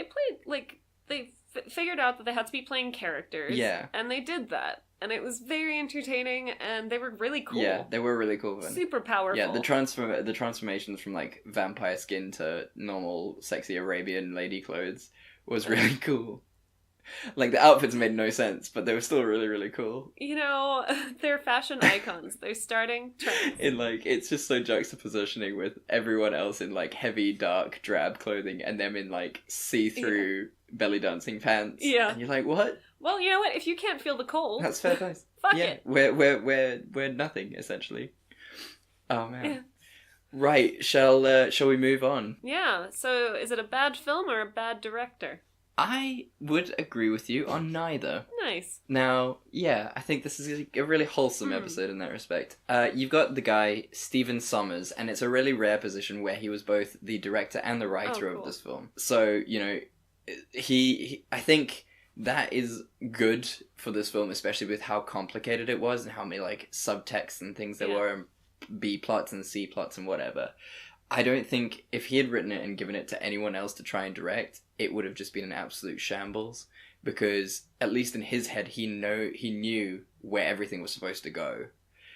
played, like, they figured out that they had to be playing characters. Yeah. And they did that. And it was very entertaining, and they were really cool. Yeah, they were really cool. Super powerful. Yeah, the transformations from, like, vampire skin to normal, sexy Arabian lady clothes was really cool. Like, the outfits made no sense, but they were still really, really cool. You know, they're fashion icons. They're starting trends. It's just so juxtapositioning with everyone else in, like, heavy, dark, drab clothing, and them in, like, see-through belly dancing pants. Yeah. And you're like, what? Well, you know what? If you can't feel the cold... That's fair price. Fuck it. We're nothing, essentially. Oh, man. Yeah. Right, shall we move on? Yeah, so is it a bad film or a bad director? I would agree with you on neither. Nice. Now, yeah, I think this is a really wholesome episode in that respect. You've got the guy, Stephen Sommers, and it's a really rare position where he was both the director and the writer of this film. So, you know, I think that is good for this film, especially with how complicated it was and how many, like, subtexts and things there were, and B plots and C plots and whatever. I don't think if he had written it and given it to anyone else to try and direct, it would have just been an absolute shambles, because at least in his head he knew where everything was supposed to go.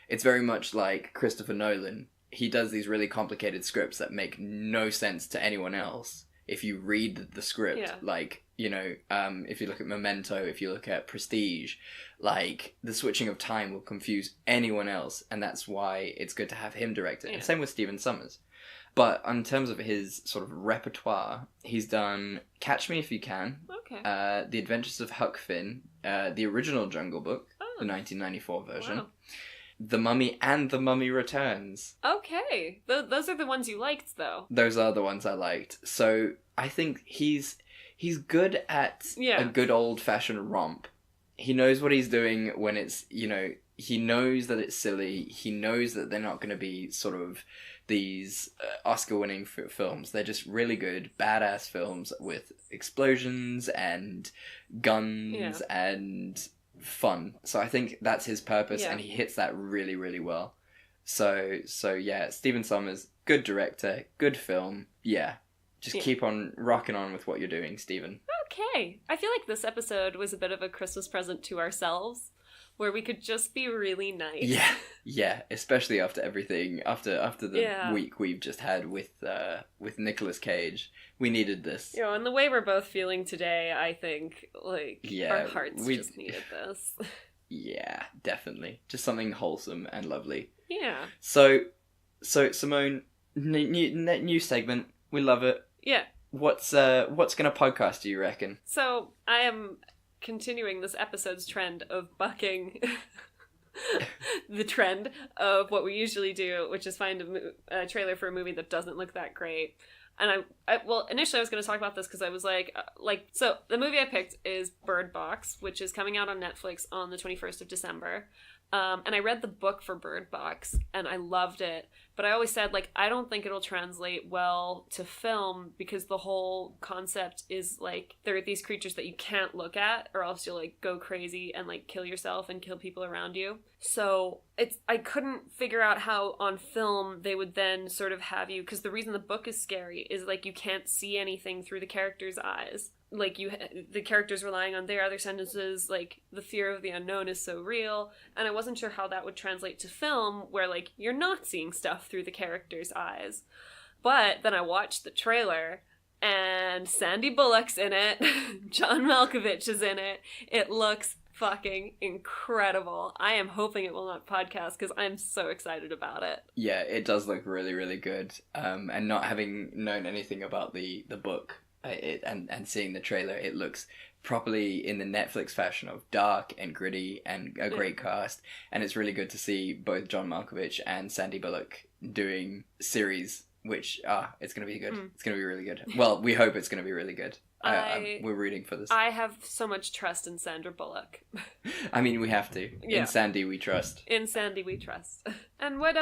It's very much like Christopher Nolan. He does these really complicated scripts that make no sense to anyone else if you read the script. Yeah. Like, you know, if you look at Memento, if you look at Prestige, like, the switching of time will confuse anyone else, and that's why it's good to have him direct it. And same with Stephen Sommers. But in terms of his sort of repertoire, he's done Catch Me If You Can, The Adventures of Huck Finn, the original Jungle Book, the 1994 version, The Mummy and The Mummy Returns. Okay. Those are the ones you liked, though. Those are the ones I liked. So I think he's good at a good old-fashioned romp. He knows what he's doing when it's, you know, he knows that it's silly. He knows that they're not going to be sort of these Oscar-winning films. They're just really good, badass films with explosions and guns and fun. So I think that's his purpose, and he hits that really, really well. So yeah, Stephen Sommers, good director, good film. Yeah, just keep on rocking on with what you're doing, Stephen. Okay. I feel like this episode was a bit of a Christmas present to ourselves, where we could just be really nice. Yeah, especially after everything, after the week we've just had with Nicolas Cage. We needed this. You know, and the way we're both feeling today, I think, like, our hearts just needed this. Yeah, definitely. Just something wholesome and lovely. Yeah. So Simone, new segment. We love it. Yeah. What's gonna podcast, do you reckon? So, I am continuing this episode's trend of bucking the trend of what we usually do, which is find a trailer for a movie that doesn't look that great. And initially I was going to talk about this because I was so the movie I picked is Bird Box, which is coming out on Netflix on the 21st of December. And I read the book for Bird Box, and I loved it. But I always said, like, I don't think it'll translate well to film, because the whole concept is, like, there are these creatures that you can't look at, or else you'll, like, go crazy and, like, kill yourself and kill people around you. So I couldn't figure out how on film they would then sort of have you, because the reason the book is scary is, like, you can't see anything through the character's eyes. Like, the character's relying on their other sentences, like, the fear of the unknown is so real, and I wasn't sure how that would translate to film, where, like, you're not seeing stuff through the character's eyes. But then I watched the trailer, and Sandy Bullock's in it, John Malkovich is in it, it looks fucking incredible. I am hoping it will not podcast, because I'm so excited about it. Yeah, it does look really, really good, and not having known anything about the book, and seeing the trailer, it looks properly in the Netflix fashion of dark and gritty and a great cast, and it's really good to see both John Malkovich and Sandy Bullock doing series, which it's going to be good. It's going to be really good. Well, we hope it's going to be really good. We're rooting for this. I have so much trust in Sandra Bullock. I mean, we have to. Yeah. In Sandy we trust. In Sandy we trust. And what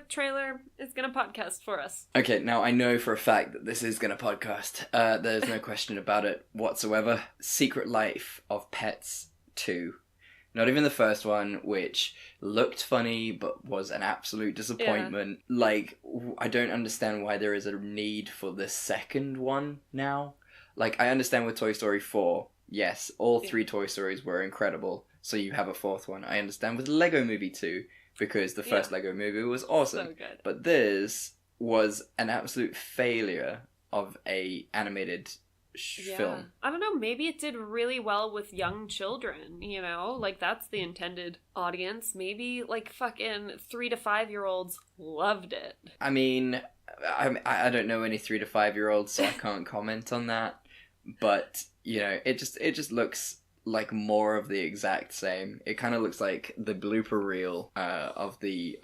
trailer is going to podcast for us? Okay, now I know for a fact that this is going to podcast. There's no question about it whatsoever. Secret Life of Pets 2. Not even the first one, which looked funny but was an absolute disappointment. Yeah. Like, I don't understand why there is a need for the second one now. Like, I understand with Toy Story 4, yes, all 3 Toy Stories were incredible, so you have a 4th one. I understand with Lego Movie 2, because the first Lego Movie was awesome. So good. But this was an absolute failure of a animated film. I don't know, maybe it did really well with young children, you know? Like, that's the intended audience. Maybe, like, fucking 3 to 5-year-olds loved it. I mean, I don't know any 3 to 5-year-olds, so I can't comment on that. But, you know, it just looks like more of the exact same. It kind of looks like the blooper reel of the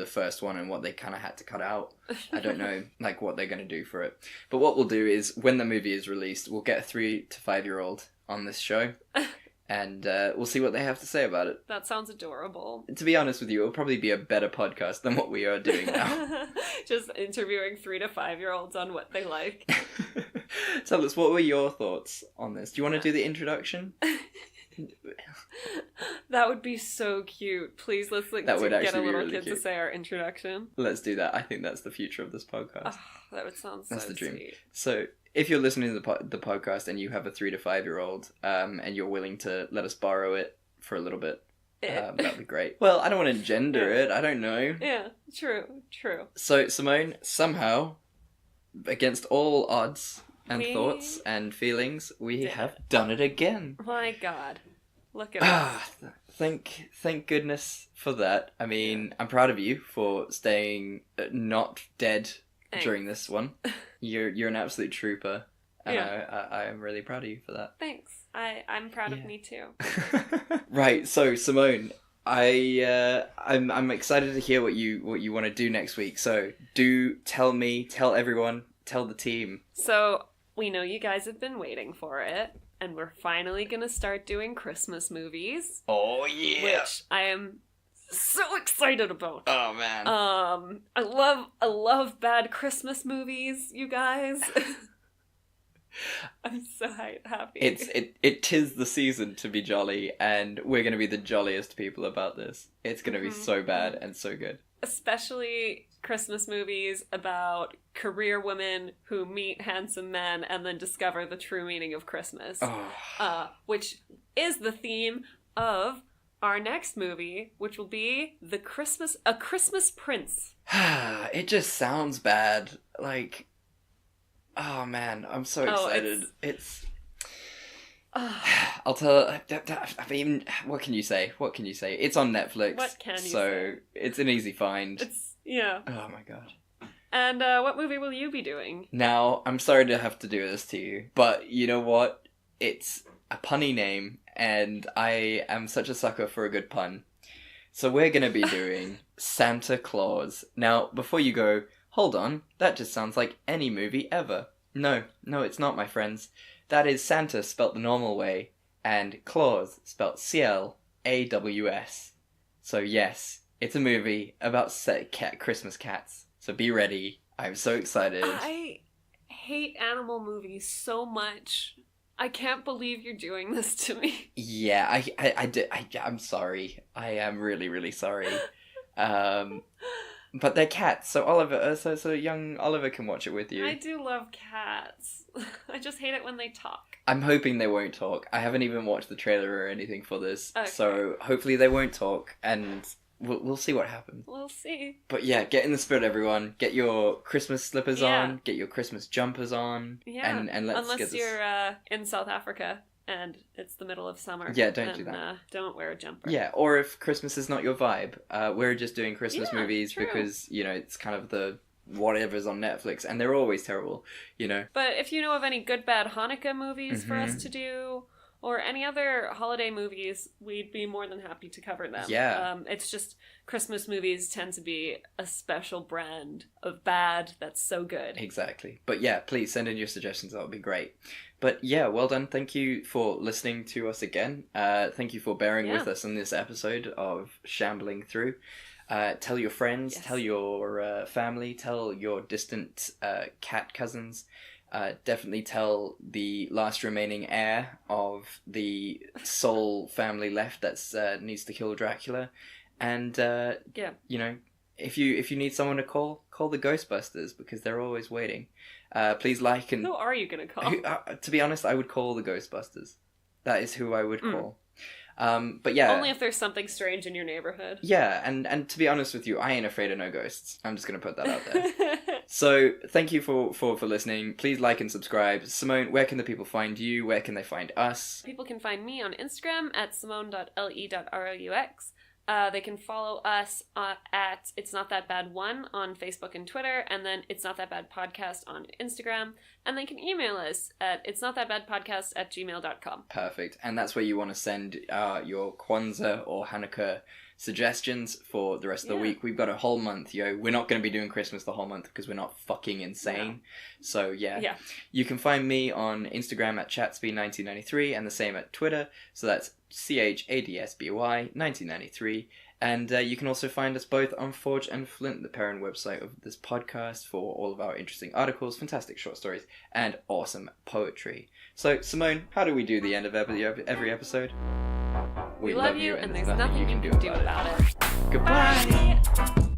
first one and what they kind of had to cut out. I don't know, like, what they're going to do for it. But what we'll do is, when the movie is released, we'll get a 3 to 5-year-old on this show, and we'll see what they have to say about it. That sounds adorable. To be honest with you, it'll probably be a better podcast than what we are doing now. Just interviewing 3 to 5-year-olds on what they like. Tell us, what were your thoughts on this? Do you want to do the introduction? That would be so cute. Please, let's get a little really kid cute to say our introduction. Let's do that. I think that's the future of this podcast. Oh, that would sound so That's the dream. Sweet. So, if you're listening to the podcast and you have a 3 to 5-year-old, and you're willing to let us borrow it for a little bit, that'd be great. Well, I don't want to gender it. I don't know. Yeah, true. So, Simone, somehow, against all odds and thoughts and feelings, we have done it again. My God. Look at us. Thank goodness for that. I mean, I'm proud of you for staying not dead during this one. You're an absolute trooper. And I am really proud of you for that. Thanks. I'm proud of me too. Right, so Simone, I'm excited to hear what you want to do next week. So tell me, tell everyone, tell the team. So we know you guys have been waiting for it, and we're finally gonna start doing Christmas movies. Oh yeah! Which I am so excited about. Oh man. I love bad Christmas movies, you guys. I'm so happy. It tis the season to be jolly, and we're gonna be the jolliest people about this. It's gonna be so bad and so good. Especially Christmas movies about career women who meet handsome men and then discover the true meaning of Christmas. Which is the theme of our next movie, which will be A Christmas Prince. It just sounds bad. Like, oh man, I'm so excited. I'll tell. I mean, what can you say? It's on Netflix. What can you say? So it's an easy find. Yeah. Oh my God. And what movie will you be doing? Now, I'm sorry to have to do this to you, but you know what? It's a punny name, and I am such a sucker for a good pun. So we're gonna be doing Santa Claus. Now, before you go, hold on, that just sounds like any movie ever. No, it's not, my friends. That is Santa spelt the normal way, and Claus spelt C-L-A-W-S. So yes, it's a movie about Christmas cats. So be ready. I'm so excited. I hate animal movies so much. I can't believe you're doing this to me. Yeah, I'm sorry. I am really, really sorry. But they're cats, so so young Oliver can watch it with you. I do love cats. I just hate it when they talk. I'm hoping they won't talk. I haven't even watched the trailer or anything for this, okay. So hopefully they won't talk, and we'll see what happens. We'll see. But yeah, get in the spirit, everyone. Get your Christmas slippers on. Get your Christmas jumpers on. Yeah. And let's Unless get this. You're in South Africa and it's the middle of summer. Yeah, don't do that. Don't wear a jumper. Yeah, or if Christmas is not your vibe, we're just doing Christmas movies true. Because, you know, it's kind of the whatever's on Netflix, and they're always terrible, you know. But if you know of any good bad Hanukkah movies for us to do, or any other holiday movies, we'd be more than happy to cover them. Yeah. It's just Christmas movies tend to be a special brand of bad that's so good. Exactly. But yeah, please send in your suggestions. That would be great. But yeah, well done. Thank you for listening to us again. Thank you for bearing with us in this episode of Shambling Through. Tell your friends, tell your family, tell your distant cat cousins. definitely tell the last remaining heir of the sole family left that's needs to kill Dracula. And you know, if you need someone to call the Ghostbusters, because they're always waiting. Please like and... Who are you gonna call? To be honest, I would call the Ghostbusters. That is who I would call. But yeah, only if there's something strange in your neighborhood. Yeah, and to be honest with you, I ain't afraid of no ghosts. I'm just gonna put that out there. So thank you for listening. Please like and subscribe. Simone, where can the people find you? Where can they find us? People can find me on Instagram at simone.le.roux. They can follow us at It's Not That Bad 1 on Facebook and Twitter, and then It's Not That Bad Podcast on Instagram. And they can email us at itsnotthatbadpodcast@gmail.com. Perfect. And that's where you want to send your Kwanzaa or Hanukkah suggestions for the rest of the week. We've got a whole month, yo. We're not going to be doing Christmas the whole month because we're not fucking insane. No. So yeah. You can find me on Instagram at chatsby1993 and the same at Twitter. So that's CHADSBY 1993. And you can also find us both on Forge and Flint, the parent website of this podcast, for all of our interesting articles, fantastic short stories, and awesome poetry. So, Simone, how do we do the end of every episode? We love you, and there's nothing you can do about it. Goodbye! Bye.